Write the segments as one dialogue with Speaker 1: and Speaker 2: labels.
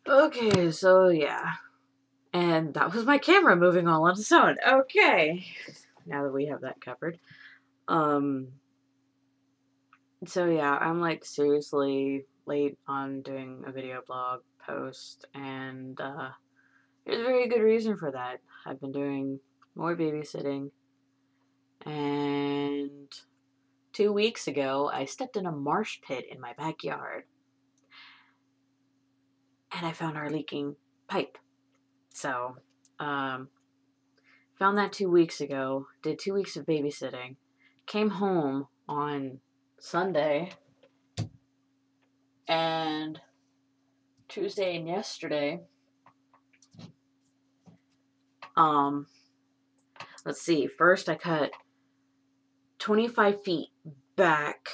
Speaker 1: Okay, so yeah. And that was my camera moving all on its own. Okay. Now that we have that covered. Um, so yeah, I'm like seriously late on doing a video blog post, and there's a very good reason for that. I've been doing more babysitting, and 2 weeks ago, I stepped in a marsh pit in my backyard, and I found our leaking pipe. So, um, found that 2 weeks ago, did 2 weeks of babysitting, came home on Sunday, and Tuesday and yesterday, um, let's see, first I cut 25 feet back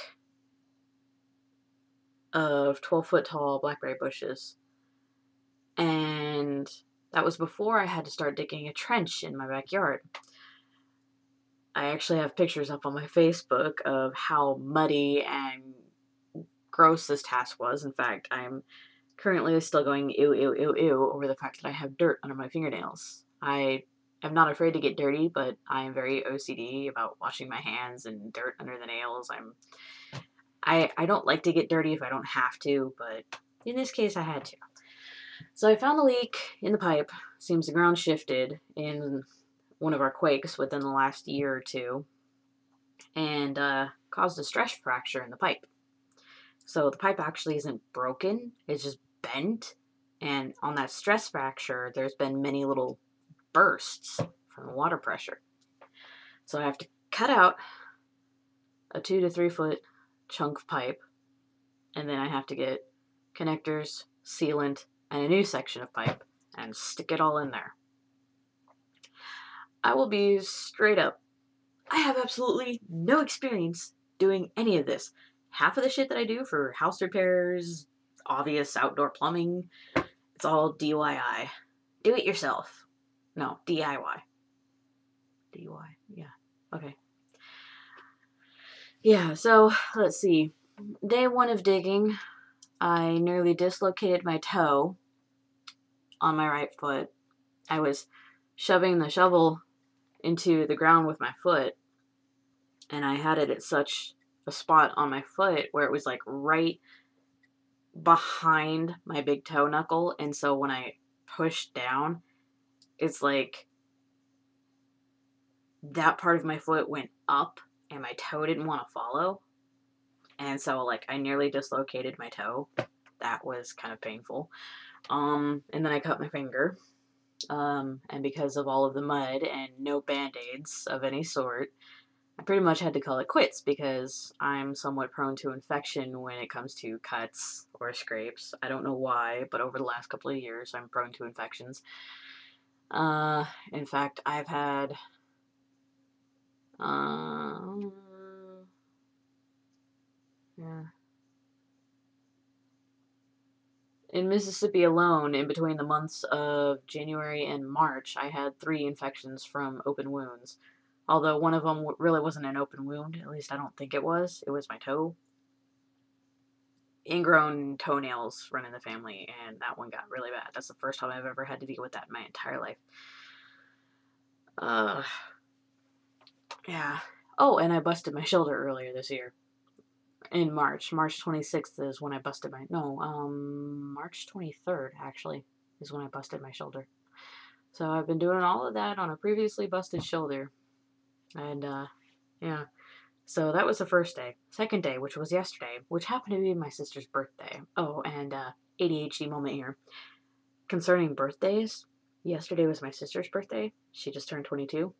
Speaker 1: of 12-foot tall blackberry bushes, and that was before I had to start digging a trench in my backyard. I actually have pictures up on my Facebook of how muddy and gross this task was. In fact, I'm currently still going ew, ew, ew, ew over the fact that I have dirt under my fingernails. I am not afraid to get dirty, but I am very OCD about washing my hands and dirt under the nails. I don't like to get dirty if I don't have to, but in this case I had to. So I found a leak in the pipe. Seems the ground shifted in one of our quakes within the last year or two, and caused a stress fracture in the pipe. So the pipe actually isn't broken, it's just bent. And on that stress fracture, there's been many little bursts from the water pressure. So I have to cut out a 2 to 3 foot chunk of pipe, and then I have to get connectors, sealant, and a new section of pipe and stick it all in there. I will be straight up. I have absolutely no experience doing any of this. Half of the shit that I do for house repairs, obvious outdoor plumbing, it's all DIY. Do it yourself. No, DIY. DIY. Yeah. Okay. Yeah, so let's see. Day one of digging, I nearly dislocated my toe on my right foot. I was shoving the shovel into the ground with my foot, and I had it at such a spot on my foot where it was like right behind my big toe knuckle, and so when I pushed down, it's like that part of my foot went up and my toe didn't want to follow, and so like I nearly dislocated my toe. That was kind of painful. And then I cut my finger, and because of all of the mud and no band-aids of any sort, I pretty much had to call it quits because I'm somewhat prone to infection when it comes to cuts or scrapes. I don't know why, but over the last couple of years, I'm prone to infections. In fact, I've had yeah. In Mississippi alone, in between the months of January and March, I had 3 infections from open wounds. Although one of them really wasn't an open wound, at least I don't think it was. It was my toe. Ingrown toenails run in the family, and that one got really bad. That's the first time I've ever had to deal with that in my entire life. Yeah. Oh, and I busted my shoulder earlier this year. In March. March 26th is when I busted my... No, March 23rd, actually, is when I busted my shoulder. So I've been doing all of that on a previously busted shoulder. And, yeah. So that was the first day. Second day, which was yesterday, which happened to be my sister's birthday. Oh, and ADHD moment here. Concerning birthdays, yesterday was my sister's birthday. She just turned 22.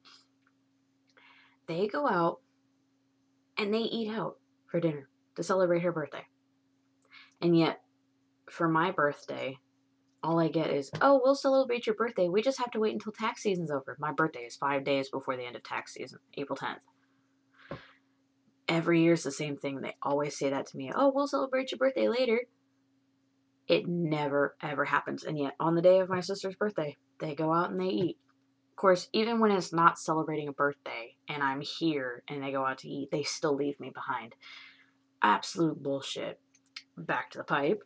Speaker 1: They go out and they eat out for dinner to celebrate her birthday. And yet, for my birthday, all I get is, oh, we'll celebrate your birthday. We just have to wait until tax season's over. My birthday is 5 days before the end of tax season, April 10th. Every year it's the same thing. They always say that to me. Oh, we'll celebrate your birthday later. It never, ever happens. And yet, on the day of my sister's birthday, they go out and they eat. Of course, even when it's not celebrating a birthday and I'm here and they go out to eat, they still leave me behind. Absolute bullshit. Back to the pipe.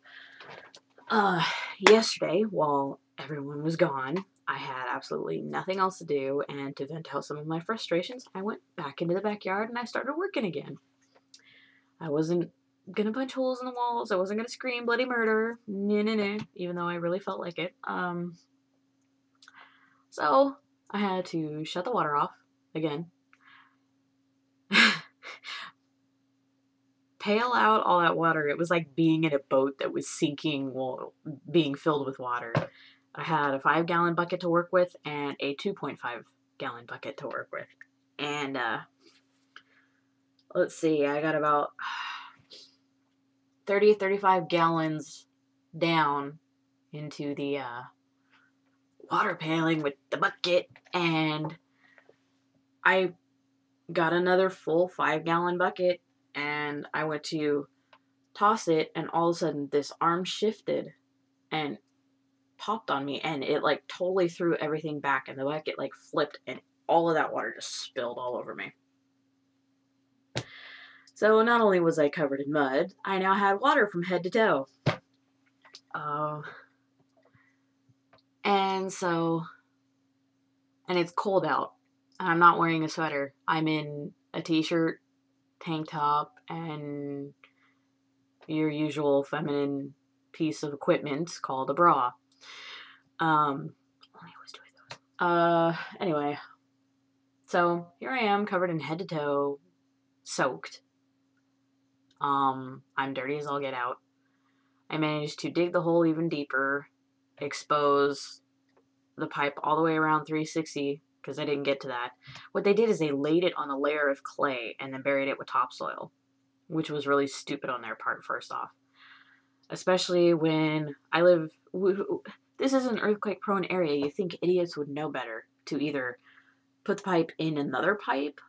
Speaker 1: Yesterday, while everyone was gone, I had absolutely nothing else to do, and to vent out some of my frustrations, I went back into the backyard and I started working again. I wasn't gonna punch holes in the walls. I wasn't gonna scream bloody murder. Nah, even though I really felt like it. So I had to shut the water off again. Pail out all that water. It was like being in a boat that was sinking while being filled with water. I had a 5-gallon bucket to work with and a 2.5-gallon bucket to work with. And let's see, I got about 35 gallons down into the water pailing with the bucket, and I got another full 5-gallon bucket, and I went to toss it, and all of a sudden this arm shifted and popped on me, and it like totally threw everything back, and the bucket like flipped, and all of that water just spilled all over me. So not only was I covered in mud, I now had water from head to toe. And it's cold out. I'm not wearing a sweater. I'm in a t-shirt, tank top, and your usual feminine piece of equipment called a bra. Anyway, so here I am, covered in head to toe, soaked. I'm dirty as all get out. I managed to dig the hole even deeper, expose the pipe all the way around 360, because I didn't get to that. What they did is they laid it on a layer of clay and then buried it with topsoil, which was really stupid on their part, first off. Especially when I live... This is an earthquake-prone area. You think idiots would know better to either put the pipe in another pipe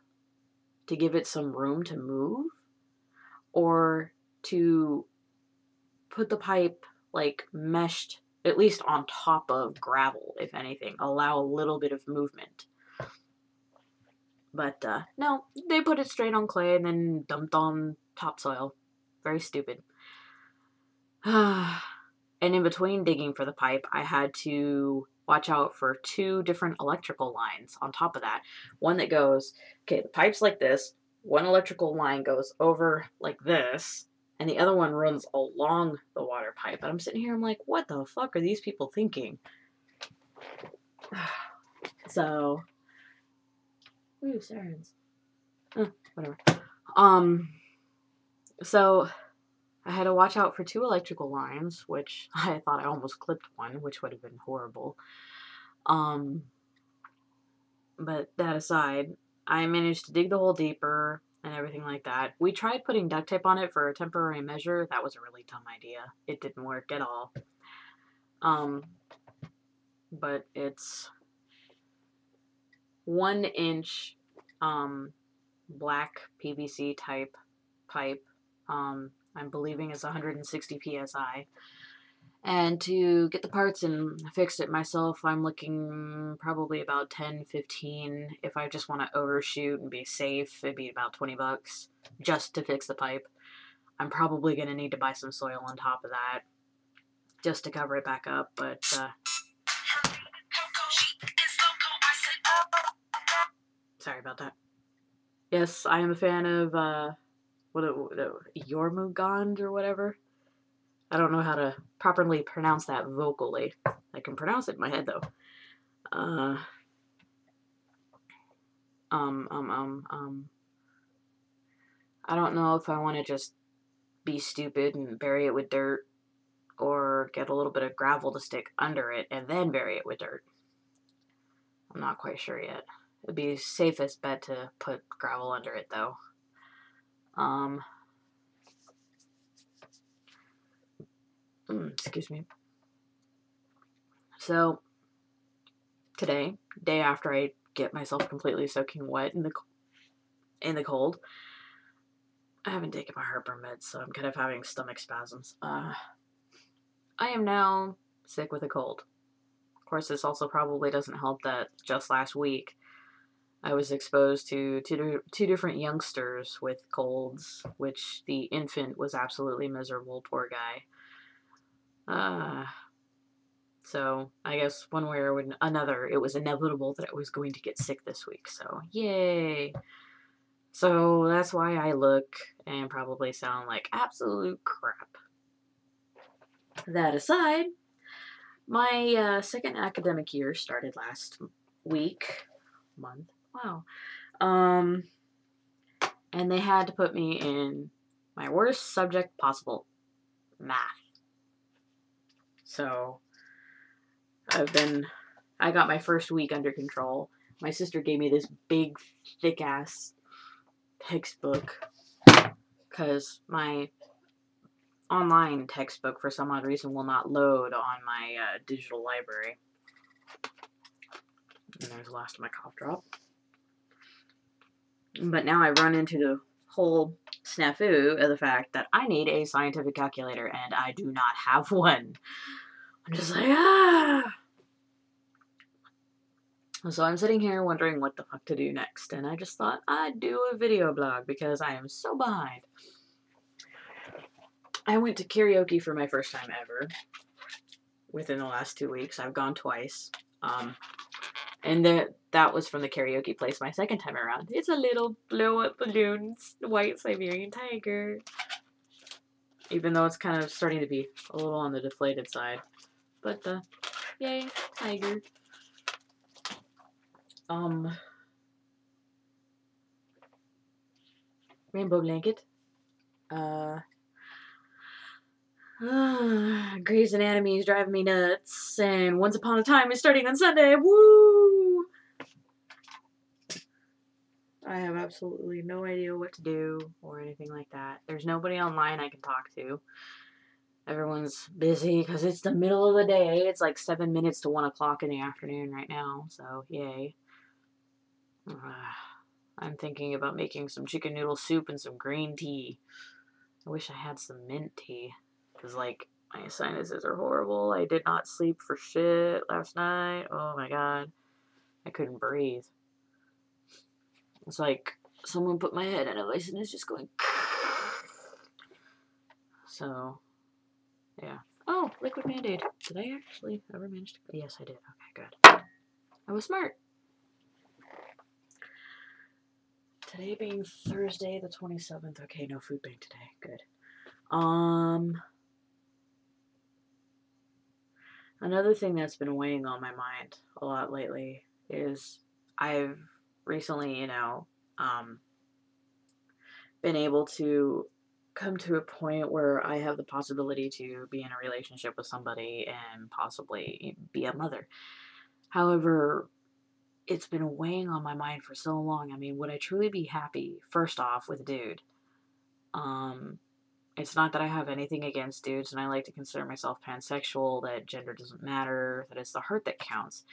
Speaker 1: to give it some room to move, or to put the pipe like meshed at least on top of gravel, if anything, allow a little bit of movement. But no, they put it straight on clay and then dumped on topsoil. Very stupid. And in between digging for the pipe, I had to watch out for 2 different electrical lines on top of that. One that goes, okay, the pipe's like this. One electrical line goes over like this, and the other one runs along the water pipe. And I'm sitting here, I'm like, what the fuck are these people thinking? So, ooh, sirens. Whatever. So I had to watch out for 2 electrical lines, which I thought I almost clipped one, which would have been horrible. But that aside, I managed to dig the hole deeper and everything like that. We tried putting duct tape on it for a temporary measure. That was a really dumb idea. It didn't work at all. But it's 1-inch black PVC type pipe. I'm believing it's 160 psi. And to get the parts and fix it myself, I'm looking probably about 10, 15. If I just want to overshoot and be safe, it'd be about $20 just to fix the pipe. I'm probably going to need to buy some soil on top of that just to cover it back up, but sorry about that. Yes, I am a fan of Jormungand or whatever. I don't know how to properly pronounce that vocally. I can pronounce it in my head, though. I don't know if I want to just be stupid and bury it with dirt, or get a little bit of gravel to stick under it and then bury it with dirt. I'm not quite sure yet. It'd be safest bet to put gravel under it, though. Excuse me. So, today, day after I get myself completely soaking wet in the cold, I haven't taken my heartburn meds, so I'm kind of having stomach spasms. I am now sick with a cold. Of course, this also probably doesn't help that just last week I was exposed to two different youngsters with colds, which the infant was absolutely miserable, poor guy. So I guess one way or another, it was inevitable that I was going to get sick this week. So yay! So that's why I look and probably sound like absolute crap. That aside, my second academic year started last month. Wow. And they had to put me in my worst subject possible, math. So I got my first week under control. My sister gave me this big, thick ass textbook because my online textbook, for some odd reason, will not load on my digital library. And there's the last of my cough drop. But now I run into the whole snafu of the fact that I need a scientific calculator and I do not have one. I'm just like, So I'm sitting here wondering what the fuck to do next, and I just thought I'd do a video blog because I am so behind. I went to karaoke for my first time ever within the last 2 weeks. I've gone twice. And that was from the karaoke place my second time around. It's a little blow-up balloons, white Siberian tiger. Even though it's kind of starting to be a little on the deflated side. But, yay, tiger. Rainbow blanket. Grey's Anatomy is driving me nuts, and Once Upon a Time is starting on Sunday. Woo! I have absolutely no idea what to do or anything like that. There's nobody online I can talk to. Everyone's busy because it's the middle of the day. It's like 7 minutes to 1 o'clock in the afternoon right now, so yay. I'm thinking about making some chicken noodle soup and some green tea. I wish I had some mint tea. Because, like, my sinuses are horrible. I did not sleep for shit last night. Oh my god. I couldn't breathe. It's like someone put my head in a vice and it's just going. So, yeah. Oh, liquid Band-Aid. Did I actually ever manage to? Yes, I did. Okay, good. I was smart. Today being Thursday the 27th. Okay, no food bank today. Good. Another thing that's been weighing on my mind a lot lately is I've recently, been able to come to a point where I have the possibility to be in a relationship with somebody and possibly be a mother. However, it's been weighing on my mind for so long. I mean, would I truly be happy, first off, with a dude? It's not that I have anything against dudes, and I like to consider myself pansexual, that gender doesn't matter, that it's the heart that counts.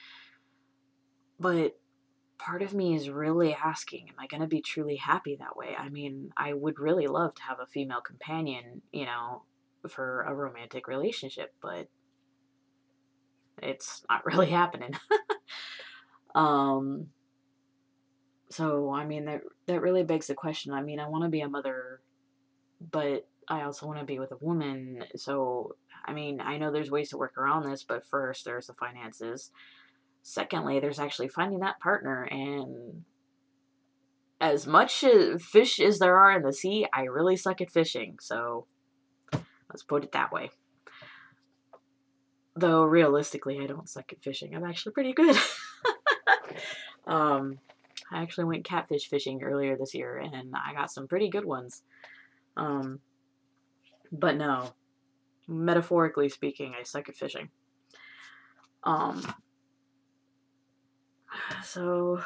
Speaker 1: But part of me is really asking, am I going to be truly happy that way? I mean, I would really love to have a female companion, for a romantic relationship, but it's not really happening. So, I mean, that really begs the question. I mean, I want to be a mother, but I also want to be with a woman. So, I mean, I know there's ways to work around this, but first, there's the finances. Secondly, there's actually finding that partner, and as much fish as there are in the sea, I really suck at fishing, so let's put it that way. Though, realistically, I don't suck at fishing. I'm actually pretty good. I actually went catfish fishing earlier this year, and I got some pretty good ones. But no, metaphorically speaking, I suck at fishing. So,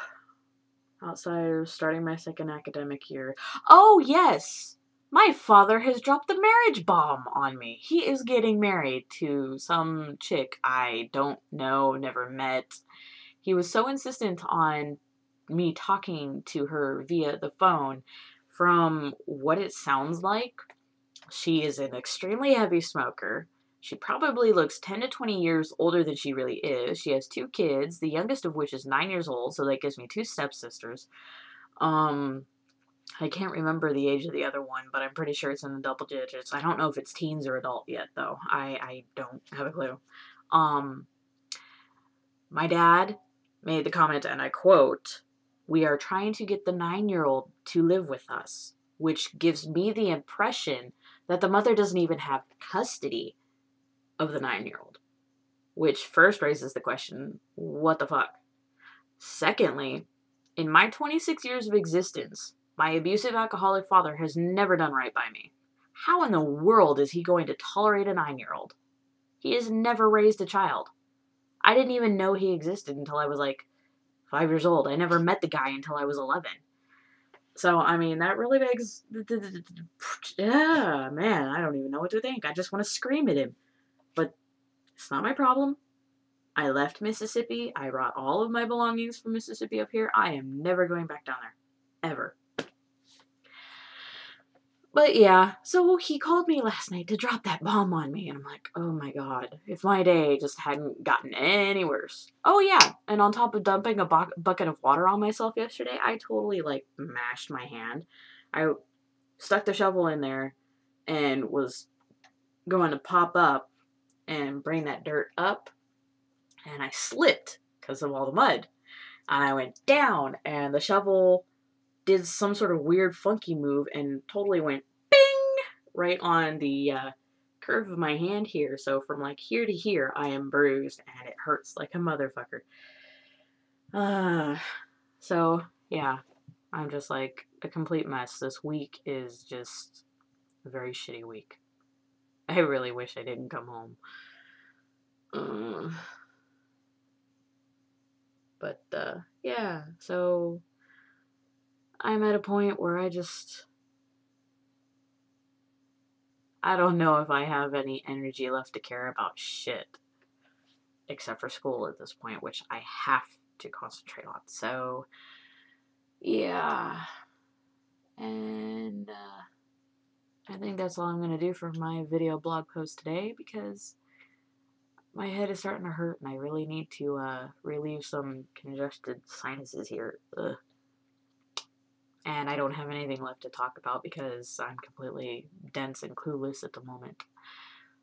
Speaker 1: outside of starting my second academic year. Oh, yes! My father has dropped the marriage bomb on me. He is getting married to some chick I don't know, never met. He was so insistent on me talking to her via the phone. From what it sounds like, she is an extremely heavy smoker. She probably looks 10 to 20 years older than she really is. She has 2 kids, the youngest of which is 9 years old, so that gives me 2 stepsisters. I can't remember the age of the other one, but I'm pretty sure it's in the double digits. I don't know if it's teens or adult yet, though. I don't have a clue. Um, my dad made the comment, and I quote, "We are trying to get the 9-year-old to live with us," which gives me the impression that the mother doesn't even have custody of the 9-year-old, which first raises the question, what the fuck? Secondly, in my 26 years of existence, my abusive alcoholic father has never done right by me. How in the world is he going to tolerate a 9-year-old? He has never raised a child. I didn't even know he existed until I was like 5 years old. I never met the guy until I was 11. So, I mean, that really begs... Yeah, man, I don't even know what to think. I just want to scream at him. But it's not my problem. I left Mississippi. I brought all of my belongings from Mississippi up here. I am never going back down there. Ever. But yeah, so he called me last night to drop that bomb on me, and I'm like, oh my god, if my day just hadn't gotten any worse. Oh yeah, and on top of dumping a bucket of water on myself yesterday, I totally, like, mashed my hand. I stuck the shovel in there and was going to pop up and bring that dirt up, and I slipped because of all the mud. And I went down, and the shovel did some sort of weird funky move and totally went right on the curve of my hand here. So from like here to here, I am bruised and it hurts like a motherfucker. So yeah, I'm just like a complete mess. This week is just a very shitty week. I really wish I didn't come home. But yeah, so I'm at a point where I don't know if I have any energy left to care about shit. Except for school at this point, which I have to concentrate on. So, yeah. And I think that's all I'm going to do for my video blog post today, because my head is starting to hurt and I really need to relieve some congested sinuses here. Ugh. And I don't have anything left to talk about because I'm completely dense and clueless at the moment.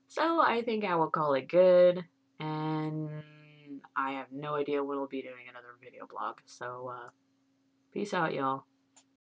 Speaker 1: So I think I will call it good, and I have no idea when we'll be doing another video blog. So peace out, y'all.